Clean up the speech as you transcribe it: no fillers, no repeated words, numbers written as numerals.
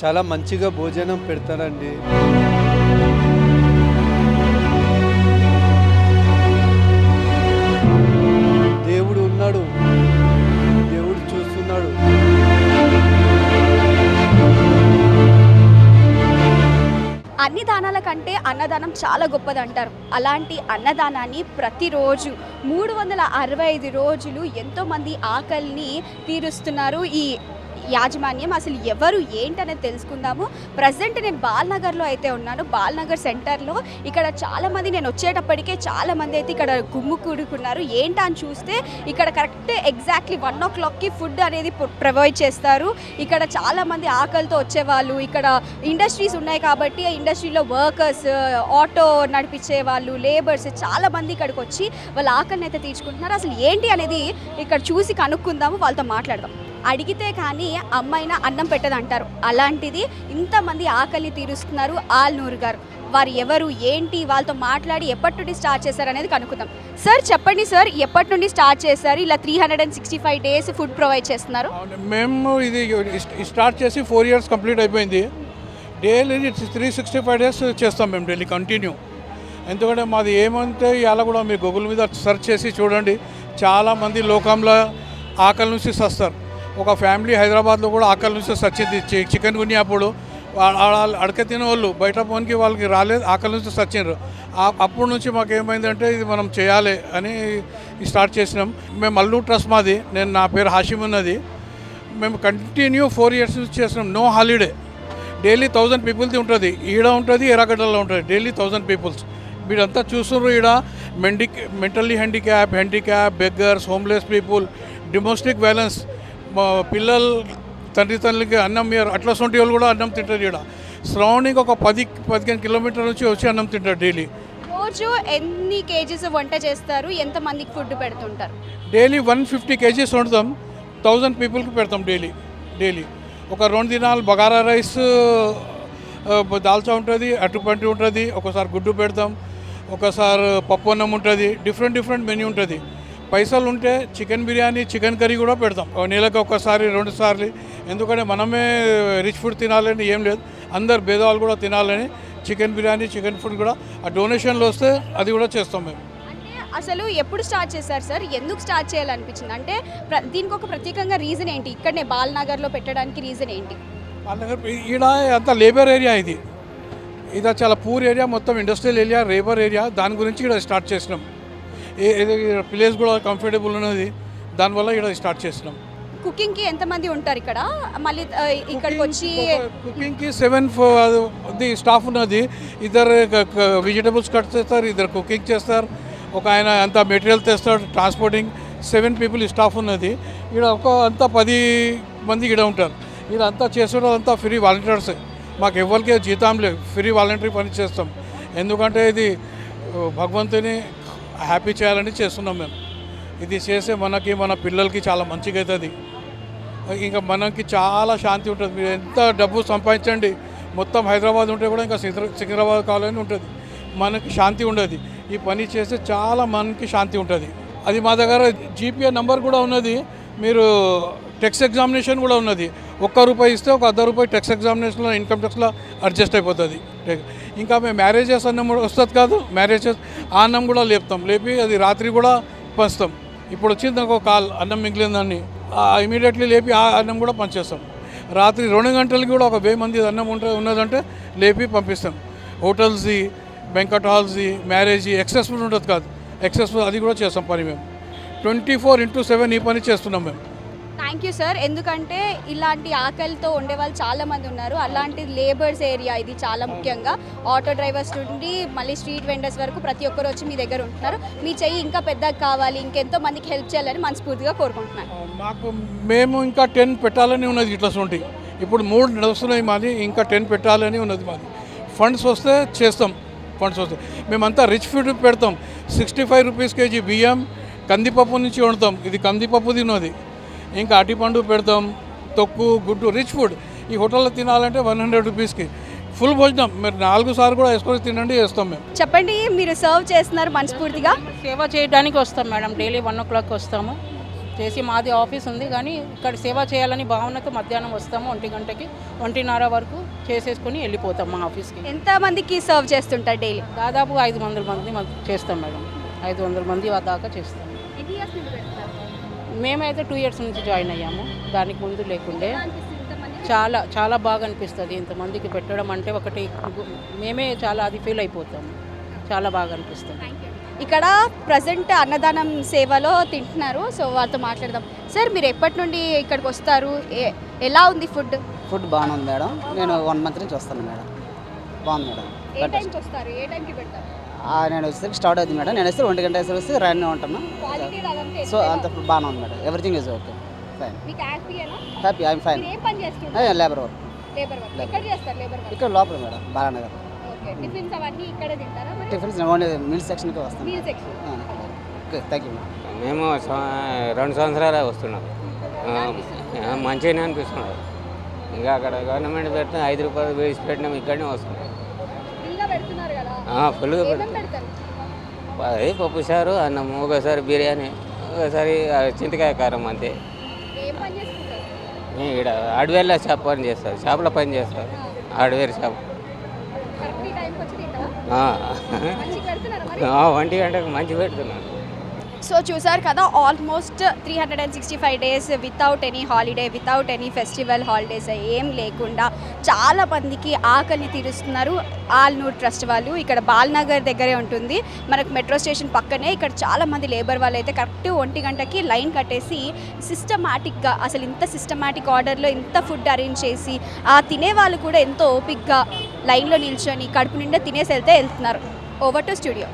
చాలా మంచిగా భోజనం పెడతారండి. దేవుడు ఉన్నాడు, దేవుడు చూస్తున్నాడు. అన్ని దానాల కంటే అన్నదానం చాలా గొప్పది అంటారు. అలాంటి అన్నదానాన్ని ప్రతిరోజు 365 రోజులు ఎంతోమంది ఆకలిని తీరుస్తున్నారు ఈ యాజమాన్యం. అసలు ఎవరు ఏంటనేది తెలుసుకుందాము. ప్రజెంట్ నేను బాల్నగర్లో అయితే ఉన్నాను. బాల్నగర్ సెంటర్లో ఇక్కడ చాలామంది, నేను వచ్చేటప్పటికే చాలామంది అయితే ఇక్కడ గుమ్ము కూడుకున్నారు. ఏంటని చూస్తే ఇక్కడ కరెక్ట్ ఎగ్జాక్ట్లీ 1 o'clockకి ఫుడ్ అనేది ప్రొవైడ్ చేస్తారు. ఇక్కడ చాలామంది ఆకలితో వచ్చేవాళ్ళు, ఇక్కడ ఇండస్ట్రీస్ ఉన్నాయి కాబట్టి ఆ ఇండస్ట్రీలో వర్కర్స్, ఆటో నడిపించే వాళ్ళు, లేబర్స్ చాలామంది ఇక్కడికి వచ్చి వాళ్ళ ఆకలిని అయితే తీర్చుకుంటున్నారు. అసలు ఏంటి అనేది ఇక్కడ చూసి కనుక్కుందాము, వాళ్ళతో మాట్లాడదాం. అడిగితే కానీ అమ్మైనా అన్నం పెట్టదంటారు. అలాంటిది ఇంతమంది ఆకలి తీరుస్తున్నారు ఆల్నూరు గారు. వారు ఎవరు ఏంటి, వాళ్ళతో మాట్లాడి ఎప్పటి నుండి స్టార్ట్ చేశారు అనేది కనుక్కుందాం. సార్ చెప్పండి సార్, ఎప్పటి నుండి స్టార్ట్ చేశారు ఇలా 365 days ఫుడ్ ప్రొవైడ్ చేస్తున్నారు? మేము ఇది స్టార్ట్ చేసి 4 years కంప్లీట్ అయిపోయింది. డైలీ 365 days చేస్తాం మేము, డైలీ కంటిన్యూ. ఎందుకంటే మాది ఏమంటే ఇలా కూడా మీరు గూగుల్ మీద సెర్చ్ చేసి చూడండి, చాలామంది లోకంలో ఆకలి నుంచి సస్తారు. ఒక ఫ్యామిలీ హైదరాబాద్లో కూడా ఆకలి నుంచి సచ్చింది. చికెన్ గుని అప్పుడు అడక తినే వాళ్ళు బయట పోనికి వాళ్ళకి రాలేదు, ఆకలి నుంచి సచ్చిండ్రు. అప్పటి నుంచి మాకు ఏమైందంటే ఇది మనం చేయాలి అని స్టార్ట్ చేసినాం. మేము అల్లు ట్రస్ట్ మాది, నా పేరు హాషిమ్ ఉన్నది. మేము కంటిన్యూ 4 years నుంచి చేస్తున్నాం, నో హాలిడే. డైలీ 1000 పీపుల్ది ఉంటుంది, ఈడ ఉంటుంది, ఎర్రగడ్డలో ఉంటుంది. డైలీ 1000 పీపుల్స్ మీరంతా చూస్తున్నారు. ఈడ mentally handicap, beggars, homeless people, domestic violence, పిల్లలు తండ్రికి అన్నం అట్లా సొంటి వాళ్ళు కూడా అన్నం తింటారు. ఇక్కడ సరౌండింగ్ ఒక 10-15 kilometers నుంచి వచ్చి అన్నం తింటారు డైలీ. రోజు ఎన్ని కేజీస్ వంట చేస్తారు, ఎంతమందికి ఫుడ్ పెడుతుంటారు? డైలీ 150 kgs వండుతాం, 1000 పీపుల్కి పెడతాం డైలీ. ఒక 2 దినాలు బగారా రైస్, దాల్చా ఉంటుంది, అట్టుపంటి ఉంటుంది, ఒకసారి గుడ్డు పెడతాం, ఒకసారి పప్పు అన్నం ఉంటుంది, డిఫరెంట్ మెన్యూ ఉంటుంది. పైసలు ఉంటే చికెన్ బిర్యానీ, చికెన్ కర్రీ కూడా పెడతాం నెలకు ఒకసారి 2 సార్లు. ఎందుకంటే మనమే రిచ్ ఫుడ్ తినాలని ఏం లేదు, అందరు పేదవాళ్ళు కూడా తినాలని చికెన్ బిర్యానీ, చికెన్ ఫుడ్ కూడా ఆ డొనేషన్లు వస్తే అది కూడా చేస్తాం మేము. అంటే అసలు ఎప్పుడు స్టార్ట్ చేశారు సార్? ఎందుకు స్టార్ట్ చేయాలనిపించింది? అంటే దీనికి ఒక ప్రత్యేకంగా రీజన్ ఏంటి? ఇక్కడనే బాల్నగర్లో పెట్టడానికి రీజన్ ఏంటి? బాల్నగర్ ఈడ అంతా లేబర్ ఏరియా, ఇది చాలా పూర్ ఏరియా, మొత్తం ఇండస్ట్రియల్ ఏరియా, లేబర్ ఏరియా. దాని గురించి ఇక్కడ స్టార్ట్ చేసినాం. ప్లేస్ కూడా కంఫర్టబుల్ ఉన్నది, దానివల్ల ఇక్కడ స్టార్ట్ చేసినాం. కుకింగ్కి ఎంతమంది ఉంటారు ఇక్కడ? మళ్ళీ ఇక్కడికి వచ్చి కుకింగ్కి 7 స్టాఫ్ ఉన్నది. ఇద్దరు వెజిటబుల్స్ కట్ చేస్తారు, ఇద్దరు కుకింగ్ చేస్తారు, ఒక ఆయన అంతా మెటీరియల్ తెస్తాడు, ట్రాన్స్పోర్టింగ్. 7 people స్టాఫ్ ఉన్నది. ఇక్కడ అంతా 10 మంది ఇక్కడ ఉంటారు. ఇక్కడ అంతా చేసేటప్పుడు అంతా ఫ్రీ వాలంటీర్స్, మాకు ఎవరికి జీతం లేదు, ఫ్రీ వాలంటరీ పని చేస్తాం. ఎందుకంటే ఇది భగవంతుని హ్యాపీ చేయాలని చేస్తున్నాం మేము. ఇది చేస్తే మనకి, మన పిల్లలకి చాలా మంచిగా అవుతుంది. ఇంకా మనకి చాలా శాంతి ఉంటుంది. మీరు ఎంత డబ్బు సంపాదించండి, మొత్తం హైదరాబాద్ ఉంటే కూడా ఇంకా సికింద్రాబాద్ కావాలని ఉంటుంది, మనకి శాంతి ఉండదు. ఈ పని చేస్తే చాలా మనకి శాంతి ఉంటుంది. అది మా దగ్గర జీపీఏ నంబర్ కూడా ఉన్నది. మీరు టెక్స్ ఎగ్జామినేషన్ కూడా ఉన్నది. ₹1 ఇస్తే ఒక ₹10 టెక్స్ ఎగ్జామినేషన్లో, ఇన్కమ్ ట్యాక్స్లో అడ్జస్ట్ అయిపోతుంది. ఇంకా మేము మ్యారేజెస్ అన్నం కూడా వస్తుంది కాదు, మ్యారేజెస్ ఆ అన్నం కూడా లేపి అది రాత్రి కూడా పంచుతాం. ఇప్పుడు వచ్చింది నాకు కాల్, అన్నం మిగిలిందని ఇమీడియట్లీ లేపి ఆ అన్నం కూడా పంచేస్తాం. రాత్రి 2 గంటలకి కూడా ఒక 1000 మంది అన్నం ఉన్నదంటే లేపి పంపిస్తాం. హోటల్స్ది, బ్యాంక్వెట్ హాల్స్ది, మ్యారేజ్ ఎక్సెస్ ఫుడ్ ఉంటుంది కాదు, ఎక్సెస్ ఫుడ్ అది కూడా చేస్తాం పని. మేము 24/7 ఈ పని చేస్తున్నాం మేము. Thank you sir. ఎందుకంటే ఇలాంటి ఆకలితో ఉండేవాళ్ళు చాలామంది ఉన్నారు. అలాంటి లేబర్స్ ఏరియా ఇది చాలా ముఖ్యంగా. ఆటో డ్రైవర్స్ నుండి మళ్ళీ స్ట్రీట్ వెండర్స్ వరకు ప్రతి ఒక్కరు వచ్చి మీ దగ్గర ఉంటున్నారు. మీ చెయ్యి ఇంకా పెద్దగా కావాలి, ఇంకెంతో మందికి హెల్ప్ చేయాలని మనస్ఫూర్తిగా కోరుకుంటున్నాను. మేము ఇంకా 10 పెట్టాలని ఉన్నది. ఇట్లా ఉంటాయి. ఇప్పుడు 3 నడుస్తున్నాయి మాది, ఇంకా 10 పెట్టాలని ఉన్నది మాది. ఫండ్స్ వస్తే చేస్తాం. ఫండ్స్ వస్తే మేమంతా రిచ్ ఫుడ్ పెడతాం. ₹65 kg బియ్యం, కందిపప్పు నుంచి వండుతాం. ఇది కందిపప్పు తిన్నది. ఇంకా అటిపండు పెడతాం, తొక్కు, గుడ్డు, రిచ్ ఫుడ్. ఈ హోటల్లో తినాలంటే ₹100కి ఫుల్ భోజనం. మీరు 4 సార్లు కూడా వేసుకొని తినండి, వేస్తాం మేము. చెప్పండి, మీరు సర్వ్ చేస్తున్నారు మనస్ఫూర్తిగా? సేవ చేయడానికి వస్తాం మేడం. డైలీ 1 o'clock వస్తాము. చేసి మాది ఆఫీస్ ఉంది కానీ ఇక్కడ సేవ చేయాలని భావనతో మధ్యాహ్నం వస్తాము 1 గంటకి 1:30 వరకు చేసేసుకొని వెళ్ళిపోతాం మా ఆఫీస్కి. ఎంత మందికి సర్వ్ చేస్తుంటారు డైలీ? దాదాపు 500 మంది చేస్తాం మేడం. 500 మంది దాకా చేస్తాం. ఎన్ని ఇయర్స్ నుండి పెడుతున్నారు? మేమైతే 2 ఇయర్స్ నుంచి జాయిన్ అయ్యాము. దానికి ముందు లేకుండే. ఎలా అనిపిస్తుంది ఇంతమంది? చాలా చాలా బాగా అనిపిస్తుంది ఇంతమందికి పెట్టడం అంటే. ఒకటి మేమే చాలా అది ఫీల్ అయిపోతాము. చాలా బాగా అనిపిస్తుంది. ఇక్కడ ప్రజెంట్ అన్నదానం సేవలో తింటున్నారు. సో వాళ్ళతో మాట్లాడదాం. సార్, మీరు ఎప్పటి నుండి ఇక్కడికి వస్తారు? ఎలా ఉంది ఫుడ్? ఫుడ్ బాగానే ఉంది మేడం. నేను 1 మంత్ నుంచి వస్తాను మేడం. బాగుంది మేడం. ఏ టైంకి వస్తారు? ఏ టైంకి పెడతారు? నేను వచ్చేసరికి స్టార్ట్ అవుతుంది మేడం. నేను వస్తే 1 గంట వేసి రాని ఉంటాను. క్వాలిటీ అదంతా సో అంత బాగానే ఉంది madam. Everything is okay, fine, మీకు హ్యాపీయేనా? Happy, I'm fine. మీరు ఏం పని చేస్తుంటారు? Labour work. Labour work. ఎక్కడ చేస్తారు లేబర్ వర్క్? ఇక్కడ లోపల మేడం, బాలానగర్. ఓకే. టిఫిన్స్ అవన్నీ ఇక్కడే తింటారా? మరి టిఫిన్స్ ఓన్లీ మీల్ సెక్షన్కి వస్తాను. Meal section. Okay, thank you madam. మేము 2 సంవత్సరాలు వస్తున్నాం. మంచిగానే అనిపిస్తున్నారు. ఇంకా అక్కడ గవర్నమెంట్ పెడితే 5 రూపాయలు వేసి పెట్టినాం, ఇక్కడనే వస్తున్నాం. ఫ్రీగా పెడుతున్నారు కదా? ఫుల్గా ఏమేం పెడతారు? అది పప్పు చారు, అన్నం, ఒకసారి బిర్యానీ, ఒకసారి చింతకాయ కారం, అంతే. ఏం పని చేసుకుంటారు? మేము ఇక్కడ హార్డ్వేర్లో షాప్ పని చేస్తారు, షాప్లో పని చేస్తారు, హార్డ్వేర్ షాప్. కరెక్ట్ టైంకి వచ్చి తింటారా? మంచిగా పెడుతున్నారా మరి? 1 గంటకు మంచి పెడుతున్నాను. సో చూసారు కదా, almost 365 days without any holiday, without any festival holidays ఏం లేకుండా చాలా మందికి ఆకలిని తీరుస్తున్నారు ఆల్నూర్ ట్రస్ట్ వాళ్ళు. ఇక్కడ బాల్నగర్ దగ్గరే ఉంటుంది, మనకు మెట్రో స్టేషన్ పక్కనే. ఇక్కడ చాలా మంది లేబర్ వాళ్ళు అయితే కరెక్ట్ 1 గంటకి లైన్ కట్టేసి సిస్టమాటిక్గా, అసలు ఇంత సిస్టమాటిక్ ఆర్డర్లో ఇంత ఫుడ్ అరేంజ్ చేసి ఆ తినే వాళ్ళు కూడా ఎంతో ఓపిక్గా లైన్లో నిల్చొని కడుపు నిండా తినేసి వెళ్తున్నారు. Over to studio.